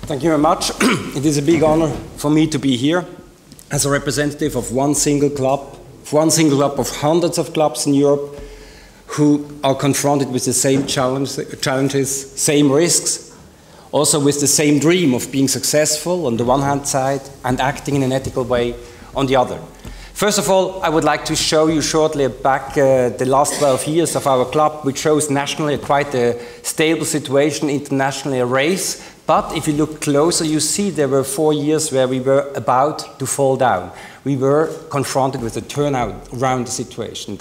Thank you very much. It is a big honor for me to be here as a representative of one single club of hundreds of clubs in Europe who are confronted with the same challenges, same risks, also with the same dream of being successful on the one hand side and acting in an ethical way on the other. First of all, I would like to show you shortly back the last 12 years of our club, which shows nationally quite a stable situation, internationally a race. But if you look closer, you see there were 4 years where we were about to fall down. We were confronted with a turnaround around the situation.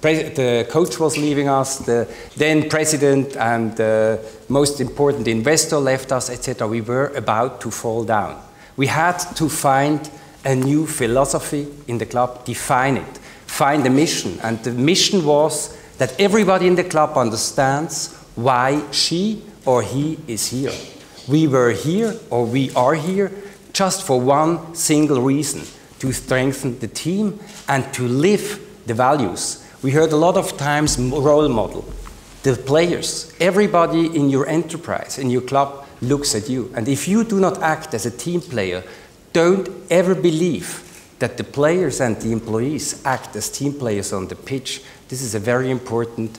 The coach was leaving us, the then president and the most important investor left us, etc. We were about to fall down. We had to find a new philosophy in the club, define it, find a mission. And the mission was that everybody in the club understands why she or he is here. We were here, or we are here, just for one single reason, to strengthen the team and to live the values. We heard a lot of times role model, the players. Everybody in your enterprise, in your club, looks at you. And if you do not act as a team player, don't ever believe that the players and the employees act as team players on the pitch. This is a very important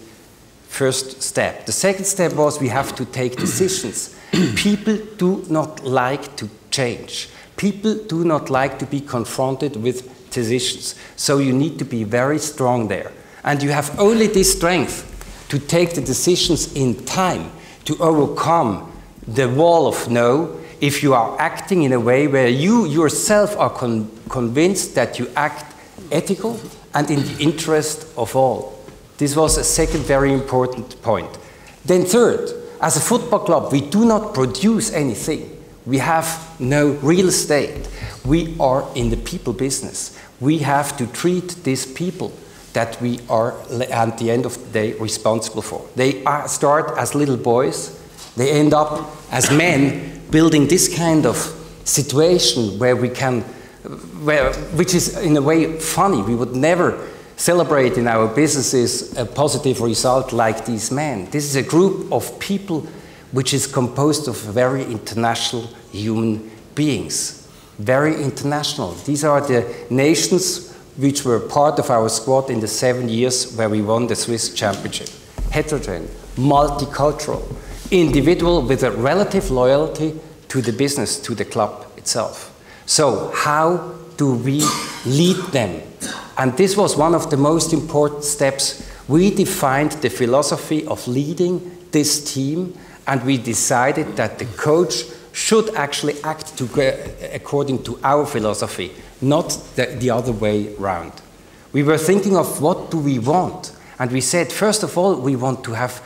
first step. The second step was we have to take decisions. People do not like to change. People do not like to be confronted with decisions. So you need to be very strong there. And you have only this strength to take the decisions in time, to overcome the wall of no, if you are acting in a way where you yourself are convinced that you act ethical and in the interest of all. This was a second very important point. Then third, as a football club, we do not produce anything. We have no real estate. We are in the people business. We have to treat these people that we are, at the end of the day, responsible for. They start as little boys. They end up as men, building this kind of situation where we can, which is in a way funny. We would never celebrate in our businesses a positive result like these men. This is a group of people which is composed of very international human beings. Very international. These are the nations which were part of our squad in the 7 years where we won the Swiss championship. Heterogeneous, multicultural, individual with a relative loyalty to the business, to the club itself. So how do we lead them? And this was one of the most important steps. We defined the philosophy of leading this team, and we decided that the coach should actually act according to our philosophy, not the other way around. We were thinking of what do we want, and we said, first of all, we want to have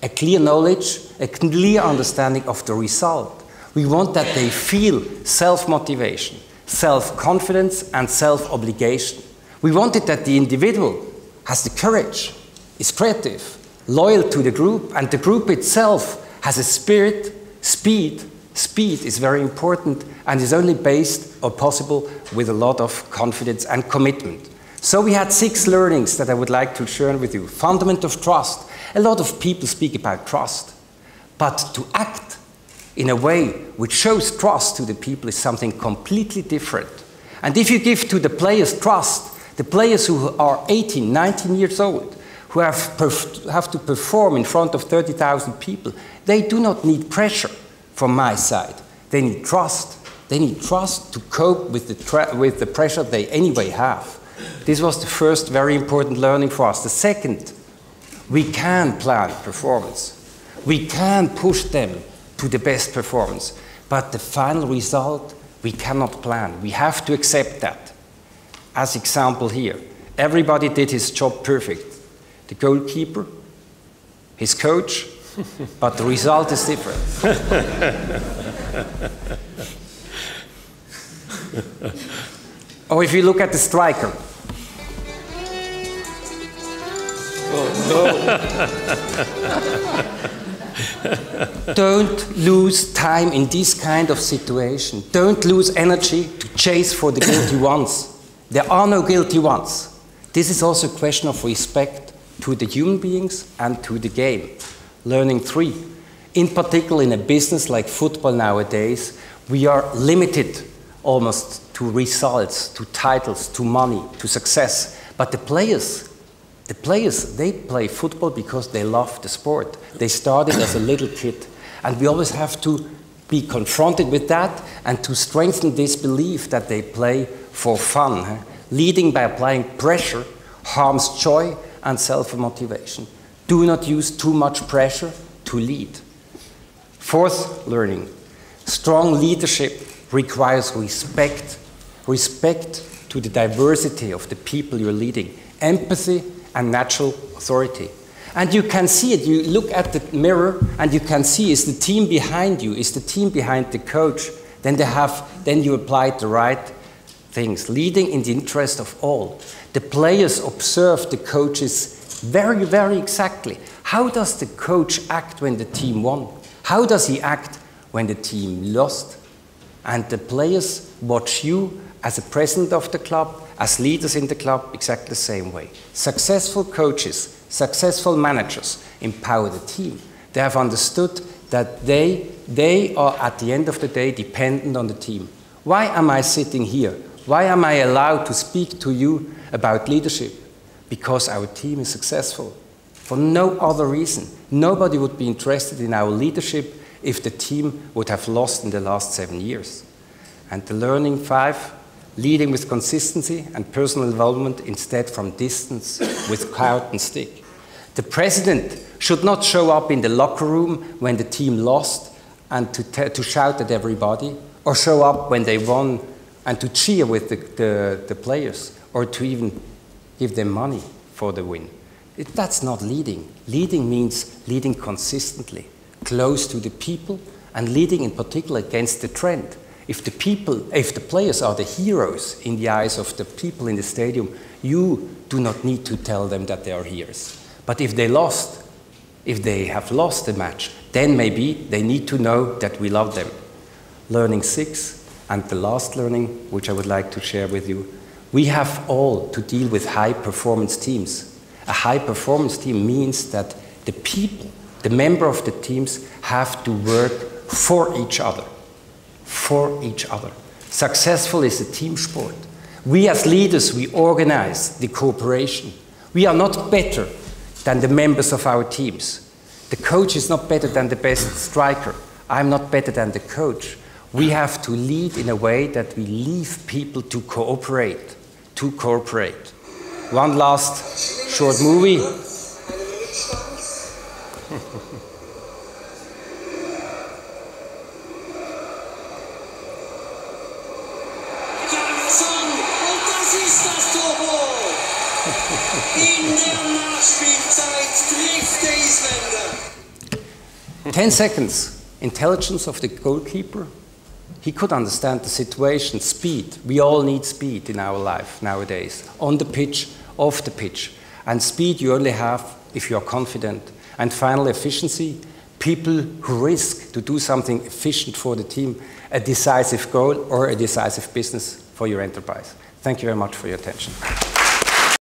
a clear knowledge, a clear understanding of the result. We want that they feel self-motivation, self-confidence, and self-obligation. We wanted that the individual has the courage, is creative, loyal to the group, and the group itself has a spirit, speed. Speed is very important and is only based or possible with a lot of confidence and commitment. So we had 6 learnings that I would like to share with you. Fundament of trust. A lot of people speak about trust, but to act in a way which shows trust to the people is something completely different. And if you give to the players trust, the players who are 18, 19 years old, who have to perform in front of 30,000 people, they do not need pressure from my side. They need trust. They need trust to cope with the pressure they anyway have. This was the first very important learning for us. The second, we can plan performance. We can push them to the best performance. But the final result, we cannot plan. We have to accept that. As example here, everybody did his job perfect. The goalkeeper, his coach, but the result is different. Or if you look at the striker. Don't lose time in this kind of situation. Don't lose energy to chase for the guilty ones. There are no guilty ones. This is also a question of respect to the human beings and to the game. Learning 3. In particular, in a business like football nowadays, we are limited almost to results, to titles, to money, to success. But the players, they play football because they love the sport. They started as a little kid. And we always have to be confronted with that and to strengthen this belief that they play for fun. Leading by applying pressure harms joy and self-motivation. Do not use too much pressure to lead. Fourth learning, strong leadership requires respect. Respect to the diversity of the people you're leading. Empathy and natural authority. And you can see it, you look at the mirror and you can see, is the team behind you, is the team behind the coach, then you applied the right things. Leading in the interest of all. The players observe the coaches very, very exactly. How does the coach act when the team won? How does he act when the team lost? And the players watch you as a president of the club, as leaders in the club, exactly the same way. Successful coaches, successful managers empower the team. They have understood that they are, at the end of the day, dependent on the team. Why am I sitting here? Why am I allowed to speak to you about leadership? Because our team is successful. For no other reason. Nobody would be interested in our leadership if the team would have lost in the last 7 years. And the learning 5, leading with consistency and personal involvement instead from distance with clout and stick. The president should not show up in the locker room when the team lost and to shout at everybody, or show up when they won and to cheer with the players, or to even give them money for the win. That's not leading. Leading means leading consistently, close to the people, and leading in particular against the trend. If the players are the heroes in the eyes of the people in the stadium, you do not need to tell them that they are heroes. But if they have lost the match, then maybe they need to know that we love them. Learning 6, and the last learning, which I would like to share with you, we have all to deal with high-performance teams. A high-performance team means that the people, the member of the teams, have to work for each other. For each other. Successful is a team sport. We as leaders, we organize the cooperation. We are not better than the members of our teams. The coach is not better than the best striker. I'm not better than the coach. We have to lead in a way that we leave people to cooperate. To cooperate. One last short movie. In der Nachspielzeit trifft der Isländer. 10 seconds. Intelligence of the goalkeeper. He could understand the situation, speed. We all need speed in our life nowadays. On the pitch, off the pitch. And speed you only have if you are confident. And finally, efficiency. People who risk to do something efficient for the team, a decisive goal or a decisive business for your enterprise. Thank you very much for your attention.